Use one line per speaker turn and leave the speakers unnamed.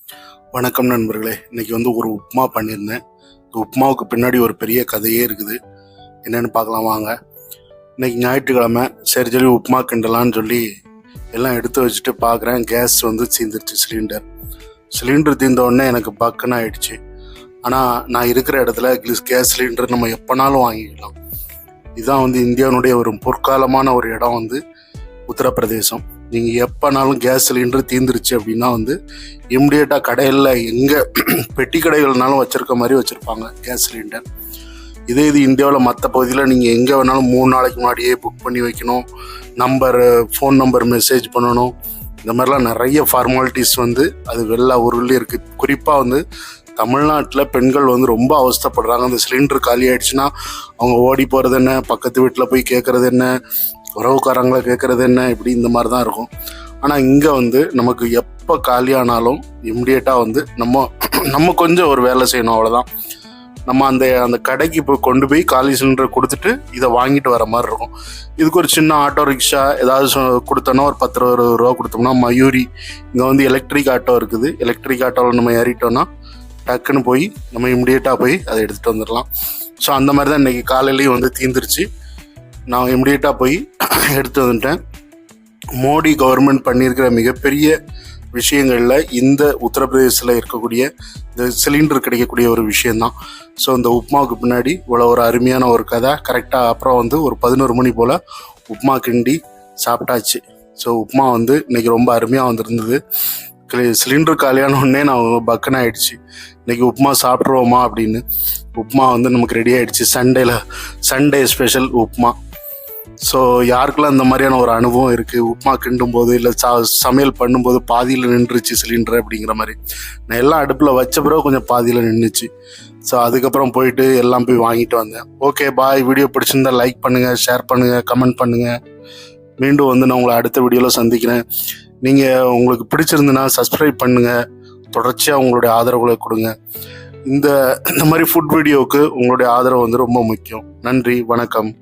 வணக்கம் நண்பர்களே. இன்னைக்கு ஒரு உப்புமா பண்ணியிருந்தேன். இந்த உப்புமாவுக்கு பின்னாடி ஒரு பெரிய கதையே இருக்குது. என்னென்னு பார்க்கலாம் வாங்க. இன்னைக்கு ஞாயிற்றுக்கிழமை, சரி சொல்லி உப்புமா கிண்டலான்னு சொல்லி எல்லாம் எடுத்து வச்சுட்டு பார்க்குறேன். கேஸ் தீர்ந்துருச்சு. சிலிண்டர் தீர்ந்த உடனே எனக்கு பக்குன்னு ஆயிடுச்சு. ஆனால் நான் இருக்கிற இடத்துல கேஸ் சிலிண்டர் நம்ம எப்போனாலும் வாங்கிக்கலாம். இதுதான் இந்தியாவுடைய ஒரு பொற்காலமான ஒரு இடம் உத்தரப்பிரதேசம். நீங்கள் எப்போனாலும் கேஸ் சிலிண்டர் தீர்ந்துருச்சு அப்படின்னா இம்மிடியேட்டாக கடையில் எங்கே பெட்டி கடைகள்னாலும் வச்சுருக்க மாதிரி வச்சுருப்பாங்க கேஸ் சிலிண்டர். இது இந்தியாவில் மற்ற பகுதியில் நீங்கள் எங்கே வேணாலும் 3 நாளைக்கு முன்னாடியே புக் பண்ணி வைக்கணும், ஃபோன் நம்பர் மெசேஜ் பண்ணணும். இந்த மாதிரிலாம் நிறைய ஃபார்மாலிட்டிஸ் அது வெள்ளை ஊரில் இருக்குது. குறிப்பாக தமிழ்நாட்டில் பெண்கள் ரொம்ப அவஸ்தைப்படுறாங்க. அந்த சிலிண்டர் காலி ஆகிடுச்சுன்னா அவங்க ஓடி போகிறது என்ன, பக்கத்து வீட்டில் போய் கேட்குறது என்ன, உறவுக்காரங்களை கேட்குறது என்ன, இப்படி இந்த மாதிரி தான் இருக்கும். ஆனால் இங்கே நமக்கு எப்போ காலியானாலும் இம்மிடியேட்டாக நம்ம கொஞ்சம் ஒரு வேலை செய்யணும், அவ்வளோதான். நம்ம அந்த கடைக்கு இப்போ கொண்டு போய் காலி சிலிண்டரை கொடுத்துட்டு இதை வாங்கிட்டு வர மாதிரி இருக்கும். இதுக்கு ஒரு சின்ன ஆட்டோ ரிக்ஷா ஏதாவது கொடுத்தோன்னா ஒரு 10-20 ரூபா கொடுத்தோம்னா மயூரி இங்கே எலக்ட்ரிக் ஆட்டோ இருக்குது. எலக்ட்ரிக் ஆட்டோவில் நம்ம ஏறிட்டோன்னா டக்குன்னு போய் நம்ம இம்மிடியேட்டாக போய் அதை எடுத்துகிட்டு வந்துடலாம். ஸோ அந்த மாதிரி தான் இன்றைக்கி காலையிலையும் தீர்ந்துருச்சு. நான் இம்மிடியேட்டாக போய் எடுத்து வந்துட்டேன். மோடி கவர்மெண்ட் பண்ணியிருக்கிற மிகப்பெரிய விஷயங்களில் இந்த உத்தரப்பிரதேசத்தில் இருக்கக்கூடிய இந்த சிலிண்டர் கிடைக்கக்கூடிய ஒரு விஷயந்தான். ஸோ இந்த உப்புமாவுக்கு பின்னாடி இவ்வளோ ஒரு அருமையான ஒரு கதை. கரெக்டாக அப்புறம் ஒரு 11 மணி போல் உப்புமா கிண்டி சாப்பிட்டாச்சு. ஸோ உப்புமா இன்றைக்கி ரொம்ப அருமையாக இருந்தது. சிலிண்டர் காலியான உடனே நான் பக்குன்னு ஆகிடுச்சு. இன்றைக்கி உப்புமா சாப்பிட்ருவோமா அப்படின்னு. உப்புமா நமக்கு ரெடி ஆகிடுச்சு. Sunday special upma. ஸோ யாருக்கெல்லாம் இந்த மாதிரியான ஒரு அனுபவம் இருக்குது, உப்புமா கிண்டும் போது இல்லை சமையல் பண்ணும்போது பாதியில் நின்றுச்சு சிலிண்டர் அப்படிங்கிற மாதிரி. நான் எல்லாம் அடுப்பில் வச்ச பிறகு கொஞ்சம் பாதியில் நின்றுச்சு. ஸோ அதுக்கப்புறம் போயிட்டு எல்லாம் போய் வாங்கிட்டு வந்தேன். Okay bye. வீடியோ பிடிச்சிருந்தா லைக் பண்ணுங்கள், ஷேர் பண்ணுங்கள், கமெண்ட் பண்ணுங்கள். மீண்டும் நான் உங்களை அடுத்த வீடியோவில் சந்திக்கிறேன். நீங்கள் உங்களுக்கு பிடிச்சிருந்துன்னா சப்ஸ்கிரைப் பண்ணுங்கள். தொடர்ச்சியாக உங்களுடைய ஆதரவுகளை கொடுங்க. இந்த மாதிரி ஃபுட் வீடியோவுக்கு உங்களுடைய ஆதரவு ரொம்ப முக்கியம். நன்றி, வணக்கம்.